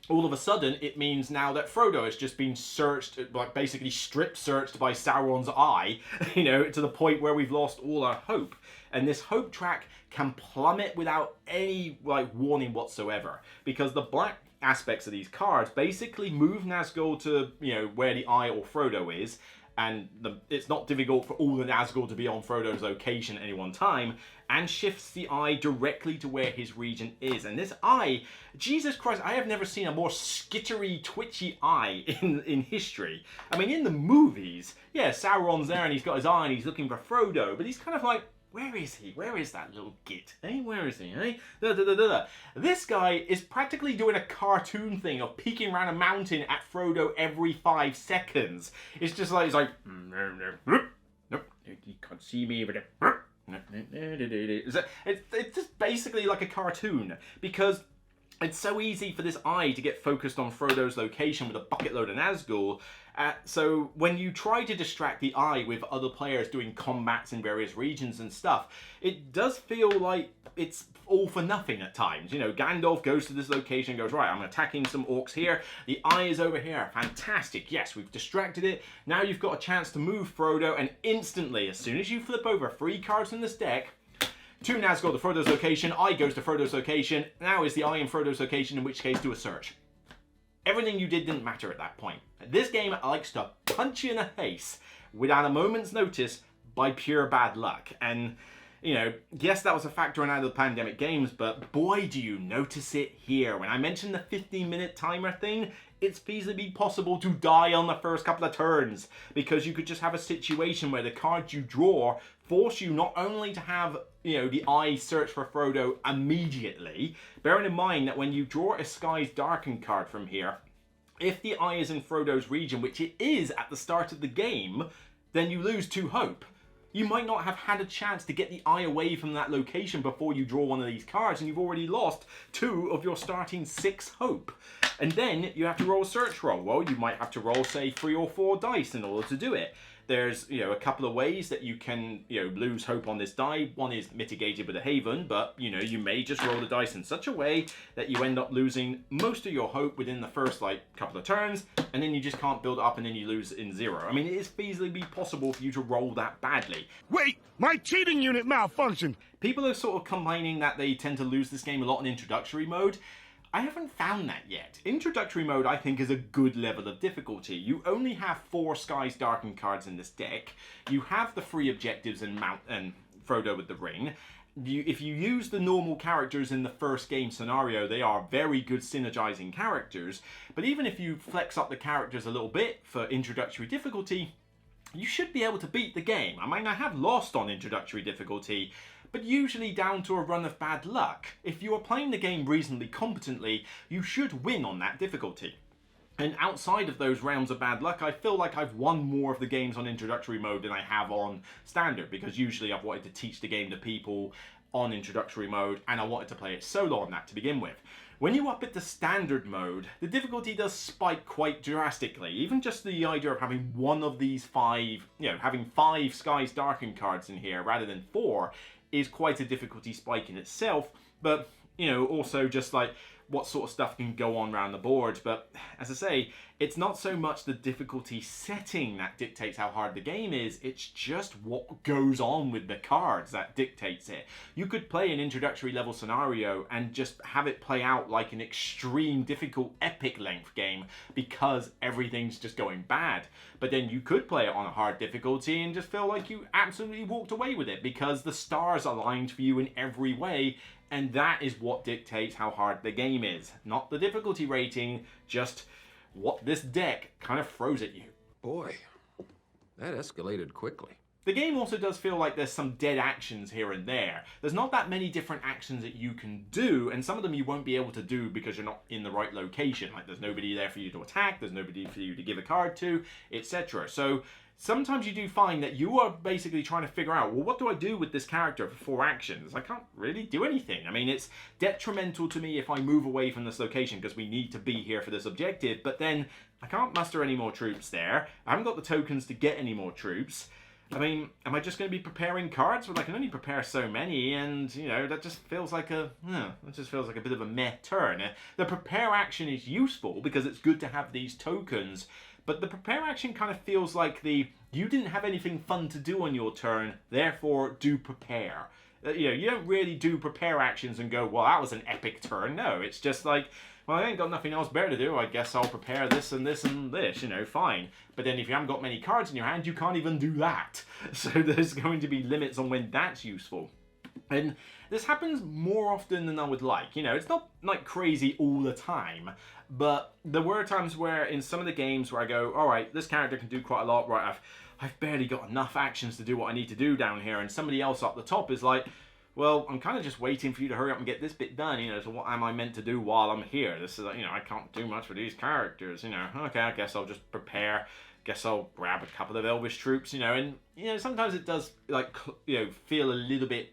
all of a sudden, it means now that Frodo has just been searched, like basically strip searched by Sauron's eye, you know, to the point where we've lost all our hope. And this hope track can plummet without any, like, warning whatsoever. Because the black aspects of these cards basically move Nazgûl to, you know, where the eye or Frodo is. And it's not difficult for all the Nazgûl to be on Frodo's location at any one time, and shifts the eye directly to where his region is. And this eye, Jesus Christ, I have never seen a more skittery, twitchy eye in history. I mean, in the movies, yeah, Sauron's there and he's got his eye and he's looking for Frodo, but he's kind of like, where is he? Where is that little git? Eh? Where is he? Eh? Da, da, da, da, da. This guy is practically doing a cartoon thing of peeking around a mountain at Frodo every 5 seconds. It's just like, he's like, nope, you can't see me, but it's just basically like a cartoon, because it's so easy for this eye to get focused on Frodo's location with a bucket load of Nazgûl. So when you try to distract the eye with other players doing combats in various regions and stuff, it does feel like it's all for nothing at times. You know, Gandalf goes to this location and goes, right, I'm attacking some orcs here. The eye is over here. Fantastic. Yes, we've distracted it. Now you've got a chance to move Frodo, and instantly, as soon as you flip over 3 cards in this deck, 2 Nazgûl to Frodo's location, eye goes to Frodo's location. Now is the eye in Frodo's location, in which case do a search. Everything you did didn't matter at that point. This game likes to punch you in the face without a moment's notice by pure bad luck. And, you know, yes, that was a factor in other pandemic games, but boy, do you notice it here. When I mentioned the 15-minute timer thing, it's feasibly possible to die on the first couple of turns, because you could just have a situation where the cards you draw force you not only to have, you know, the eye search for Frodo immediately, bearing in mind that when you draw a Skies Darkened card from here, if the eye is in Frodo's region, which it is at the start of the game, then you lose 2 hope. You might not have had a chance to get the eye away from that location before you draw one of these cards, and you've already lost 2 of your starting 6 hope. And then you have to roll a search roll. Well, you might have to roll, say, 3 or 4 dice in order to do it. There's, you know, a couple of ways that you can, you know, lose hope on this die. One is mitigated with a haven, but, you know, you may just roll the dice in such a way that you end up losing most of your hope within the first, like, couple of turns, and then you just can't build it up and then you lose in 0. I mean, it is feasibly possible for you to roll that badly. Wait, my cheating unit malfunctioned. People are sort of complaining that they tend to lose this game a lot in introductory mode. I haven't found that yet. Introductory mode, I think, is a good level of difficulty. You only have 4 Skies Darkened cards in this deck. You have the 3 objectives and Frodo with the ring. If you use the normal characters in the first game scenario, they are very good synergizing characters. But even if you flex up the characters a little bit for introductory difficulty, you should be able to beat the game. I mean, I have lost on introductory difficulty, but usually down to a run of bad luck. If you are playing the game reasonably competently, you should win on that difficulty. And outside of those rounds of bad luck, I feel like I've won more of the games on introductory mode than I have on standard, because usually I've wanted to teach the game to people on introductory mode, and I wanted to play it solo on that to begin with. When you up it to standard mode, the difficulty does spike quite drastically. Even just the idea of having one of these 5, you know, having 5 Skies Darkened cards in here rather than 4, is quite a difficulty spike in itself, but, you know, also just like what sort of stuff can go on around the board. But as I say, it's not so much the difficulty setting that dictates how hard the game is, it's just what goes on with the cards that dictates it. You could play an introductory level scenario and just have it play out like an extreme difficult epic length game because everything's just going bad. But then you could play it on a hard difficulty and just feel like you absolutely walked away with it because the stars aligned for you in every way. And that is what dictates how hard the game is. Not the difficulty rating, just what this deck kind of throws at you. Boy, that escalated quickly. The game also does feel like there's some dead actions here and there. There's not that many different actions that you can do, and some of them you won't be able to do because you're not in the right location. Like there's nobody there for you to attack, there's nobody for you to give a card to, etc. So sometimes you do find that you are basically trying to figure out, well, what do I do with this character for 4 actions? I can't really do anything. I mean, it's detrimental to me if I move away from this location because we need to be here for this objective, but then I can't muster any more troops there. I haven't got the tokens to get any more troops. I mean, am I just going to be preparing cards? Well, I can only prepare so many, and, you know, that just feels like a bit of a meh turn. The prepare action is useful because it's good to have these tokens, but the prepare action kind of feels like you didn't have anything fun to do on your turn, therefore do prepare. You know, you don't really do prepare actions and go, well, that was an epic turn. No, it's just like, well, I ain't got nothing else better to do. I guess I'll prepare this and this and this, you know, fine. But then if you haven't got many cards in your hand, you can't even do that. So there's going to be limits on when that's useful. And this happens more often than I would like. You know, it's not like crazy all the time, but there were times where in some of the games where I go, all right, this character can do quite a lot, right, I've barely got enough actions to do what I need to do down here, and somebody else up the top is like, well, I'm kind of just waiting for you to hurry up and get this bit done, you know, so what am I meant to do while I'm here? This is, you know, I can't do much for these characters, you know, okay, I guess I'll just prepare, guess I'll grab a couple of Elvish troops, you know, and, you know, sometimes it does, like, you know, feel a little bit,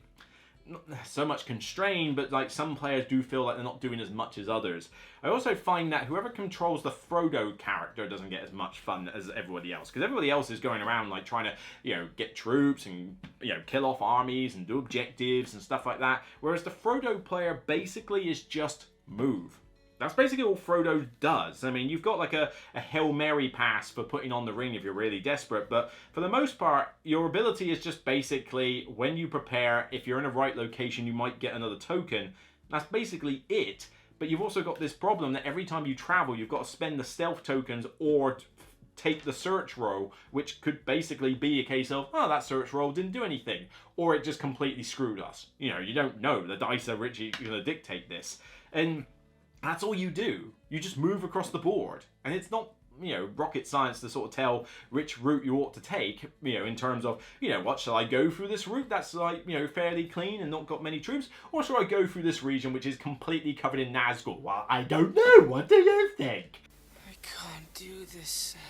not so much constrained, but like some players do feel like they're not doing as much as others. I also find that whoever controls the Frodo character doesn't get as much fun as everybody else, because everybody else is going around like trying to, you know, get troops and, you know, kill off armies and do objectives and stuff like that, whereas the Frodo player basically is just move. That's basically all Frodo does. I mean, you've got like a Hail Mary pass for putting on the ring if you're really desperate, but for the most part, your ability is just basically, when you prepare, if you're in a right location, you might get another token. That's basically it, but you've also got this problem that every time you travel, you've got to spend the stealth tokens or take the search roll, which could basically be a case of, oh, that search roll didn't do anything, or it just completely screwed us. You know, you don't know. The dice are going to dictate this. And that's all you do. You just move across the board. And it's not, you know, rocket science to sort of tell which route you ought to take, you know, in terms of, you know, what, shall I go through this route that's like, you know, fairly clean and not got many troops? Or shall I go through this region which is completely covered in Nazgûl? Well, I don't know. What do you think? I can't do this, Sam.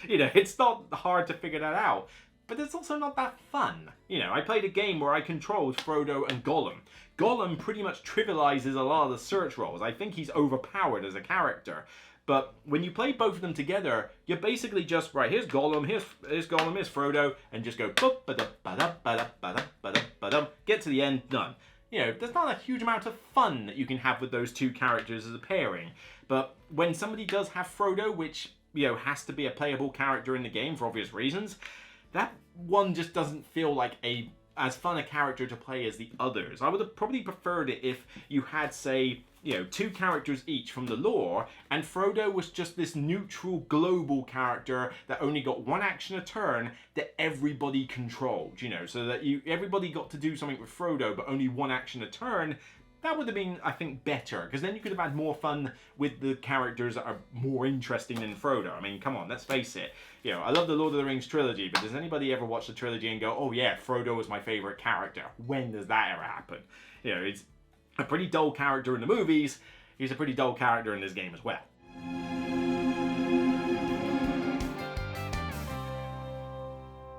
You know, it's not hard to figure that out. But it's also not that fun. You know, I played a game where I controlled Frodo and Gollum. Gollum pretty much trivializes a lot of the search rolls. I think he's overpowered as a character. But when you play both of them together, you're basically just, right, here's Gollum, here's Frodo, and just go, boop, ba-dum, ba-dum, ba-dum, ba-dum, ba-dum, ba-dum, get to the end, done. You know, there's not a huge amount of fun that you can have with those two characters as a pairing. But when somebody does have Frodo, which, you know, has to be a playable character in the game for obvious reasons, that one just doesn't feel like as fun a character to play as the others. I would have probably preferred it if you had, say, you know, 2 characters each from the lore, and Frodo was just this neutral global character that only got 1 action a turn that everybody controlled, you know, so that everybody got to do something with Frodo but only 1 action a turn. That would have been, I think, better, because then you could have had more fun with the characters that are more interesting than Frodo. I mean, come on, let's face it. You know, I love the Lord of the Rings trilogy, but does anybody ever watch the trilogy and go, oh yeah, Frodo was my favorite character? When does that ever happen? You know, it's a pretty dull character in the movies. He's a pretty dull character in this game as well.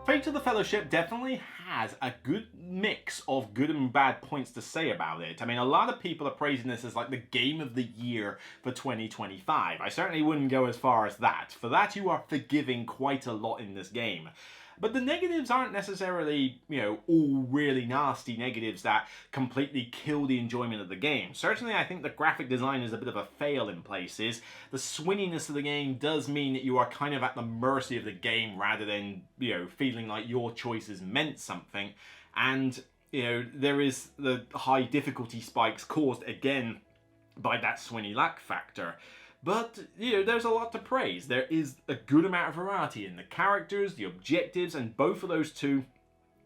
Fate of the Fellowship definitely has a good mix of good and bad points to say about it. I mean, a lot of people are praising this as like the game of the year for 2025. I certainly wouldn't go as far as that. For that, you are forgiving quite a lot in this game. But the negatives aren't necessarily, you know, all really nasty negatives that completely kill the enjoyment of the game. Certainly, I think the graphic design is a bit of a fail in places. The swinginess of the game does mean that you are kind of at the mercy of the game rather than, you know, feeling like your choices meant something. And, you know, there is the high difficulty spikes caused, again, by that swingy luck factor. But, you know, there's a lot to praise. There is a good amount of variety in the characters, the objectives, and both of those two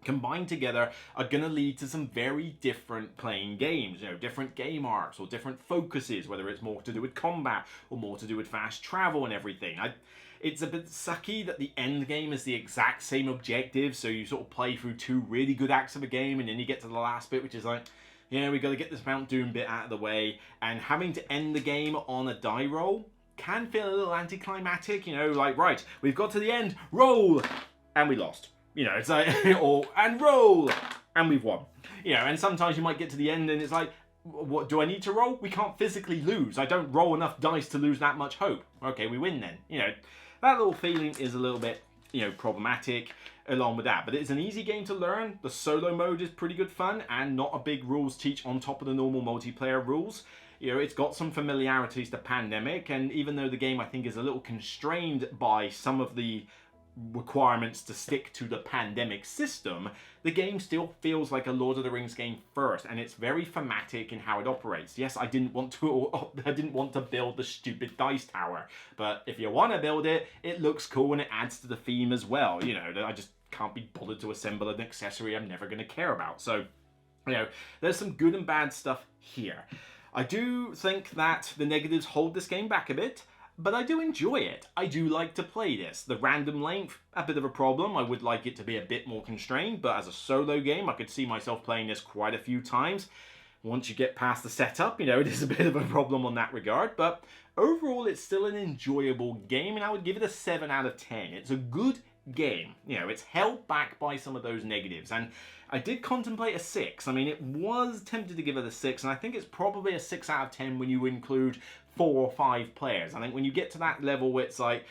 combined together are going to lead to some very different playing games, you know, different game arcs or different focuses, whether it's more to do with combat or more to do with fast travel and everything. It's a bit sucky that the end game is the exact same objective, so you sort of play through 2 really good acts of a game, and then you get to the last bit, which is like, yeah, we got to get this Mount Doom bit out of the way, and having to end the game on a die roll can feel a little anticlimactic, you know, like, right, we've got to the end, roll, and we lost. You know, it's like, and roll, and we've won. You know, and sometimes you might get to the end and it's like, what do I need to roll? We can't physically lose. I don't roll enough dice to lose that much hope. Okay, we win then. You know, that little feeling is a little bit, you know, problematic along with that. But it's an easy game to learn. The solo mode is pretty good fun and not a big rules teach on top of the normal multiplayer rules. You know, it's got some familiarities to Pandemic, and even though the game I think is a little constrained by some of the requirements to stick to the Pandemic system, the game still feels like a Lord of the Rings game first, and it's very thematic in how it operates. Yes, I didn't want to build the stupid dice tower, but if you want to build it, it looks cool and it adds to the theme as well. You know, I just can't be bothered to assemble an accessory I'm never going to care about. So, you know, there's some good and bad stuff here. I do think that the negatives hold this game back a bit, but I do enjoy it. I do like to play this. The random length, a bit of a problem. I would like it to be a bit more constrained, but as a solo game, I could see myself playing this quite a few times. Once you get past the setup, you know, it is a bit of a problem on that regard, but overall it's still an enjoyable game, and I would give it a 7 out of 10. It's a good game. You know, it's held back by some of those negatives, and I did contemplate a 6. I mean, it was tempted to give it a 6, and I think it's probably a 6 out of 10 when you include 4 or 5 players. I think when you get to that level where it's like,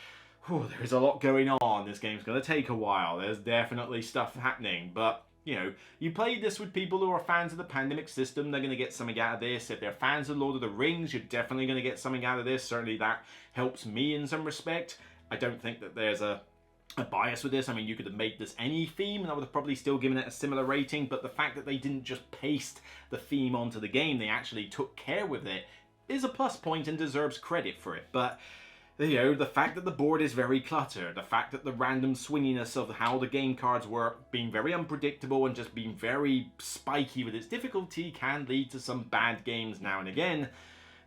whew, there's a lot going on, this game's going to take a while, there's definitely stuff happening, but, you know, you play this with people who are fans of the Pandemic system, they're going to get something out of this. If they're fans of Lord of the Rings, you're definitely going to get something out of this. Certainly that helps me in some respect. I don't think that there's a bias with this. I mean, you could have made this any theme and I would have probably still given it a similar rating, but the fact that they didn't just paste the theme onto the game, they actually took care with it, is a plus point and deserves credit for it. But, you know, the fact that the board is very cluttered, the fact that the random swinginess of how the game cards work being very unpredictable and just being very spiky with its difficulty can lead to some bad games now and again.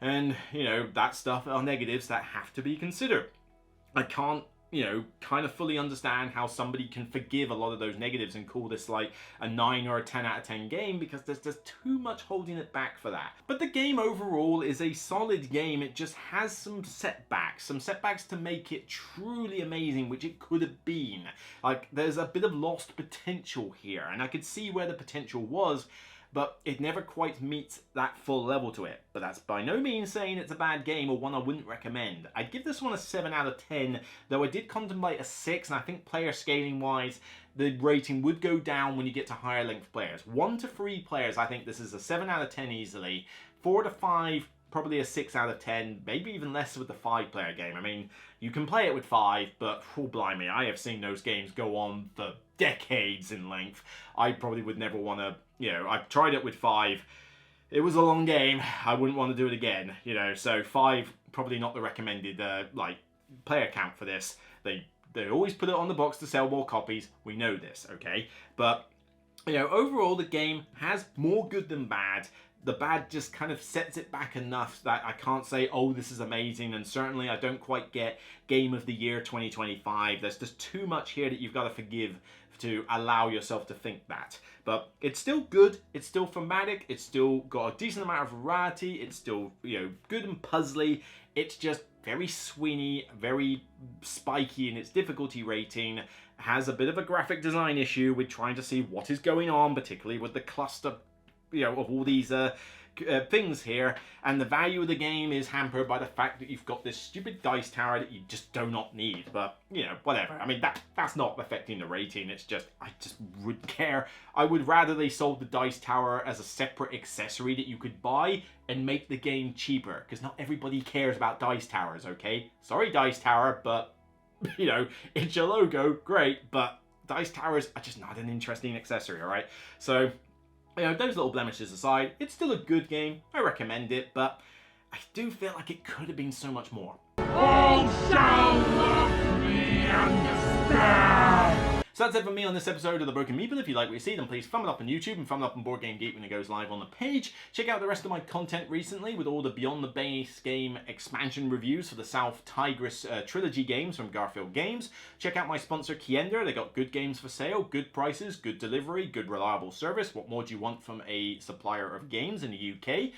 And, you know, that stuff are negatives that have to be considered. I can't, you know, kind of fully understand how somebody can forgive a lot of those negatives and call this like a 9 or a 10 out of 10 game, because there's just too much holding it back for that. But the game overall is a solid game. It just has some setbacks to make it truly amazing, which it could have been. Like, there's a bit of lost potential here, and I could see where the potential was, but it never quite meets that full level to it. But that's by no means saying it's a bad game or one I wouldn't recommend. I'd give this one a 7 out of 10, though I did contemplate a 6, and I think player scaling wise, the rating would go down when you get to higher length players. 1 to 3 players, I think this is a 7 out of 10 easily. 4 to 5, probably a 6 out of 10, maybe even less with the 5-player game. I mean, you can play it with 5, but, oh blimey, I have seen those games go on for decades in length. I probably would never want to, you know, I've tried it with 5. It was a long game. I wouldn't want to do it again, you know, so 5, probably not the recommended, like, player count for this. They always put it on the box to sell more copies. We know this, okay? But, you know, overall, the game has more good than bad. The bad just kind of sets it back enough that I can't say, oh, this is amazing, and certainly I don't quite get Game of the Year 2025. There's just too much here that you've got to forgive to allow yourself to think that. But it's still good, it's still thematic, it's still got a decent amount of variety, it's still, you know, good and puzzly. It's just very swingy, very spiky in its difficulty rating, has a bit of a graphic design issue with trying to see what is going on, particularly with the cluster, you know, of all these things here, and the value of the game is hampered by the fact that you've got this stupid dice tower that you just do not need. But, you know, whatever. I mean, that's not affecting the rating. It's just, I just would care. I would rather they sold the dice tower as a separate accessory that you could buy and make the game cheaper, because not everybody cares about dice towers, okay? Sorry, dice tower, but, you know, it's your logo, great, but dice towers are just not an interesting accessory, all right? So, you know, those little blemishes aside, it's still a good game. I recommend it, but I do feel like it could have been so much more. All shall love me and despair. So that's it for me on this episode of The Broken Meeple. If you like what you see, then please thumb it up on YouTube and thumb it up on Board Game Geek when it goes live on the page. Check out the rest of my content recently with all the Beyond the Base Game expansion reviews for the South Tigris trilogy games from Garfield Games. Check out my sponsor KIENDA. They got good games for sale, good prices, good delivery, good reliable service. What more do you want from a supplier of games in the UK?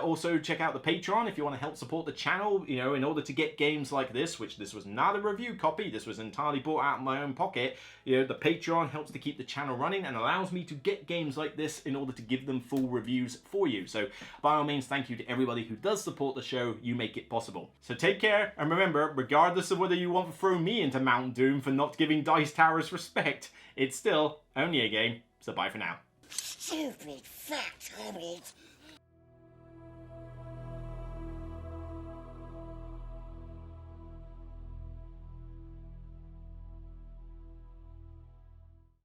Also, check out the Patreon if you want to help support the channel, you know, in order to get games like this, which this was not a review copy, this was entirely bought out of my own pocket. You know, the Patreon helps to keep the channel running and allows me to get games like this in order to give them full reviews for you. So, by all means, thank you to everybody who does support the show. You make it possible. So take care, and remember, regardless of whether you want to throw me into Mount Doom for not giving Dice Towers respect, it's still only a game, so bye for now. Stupid fat hobbit.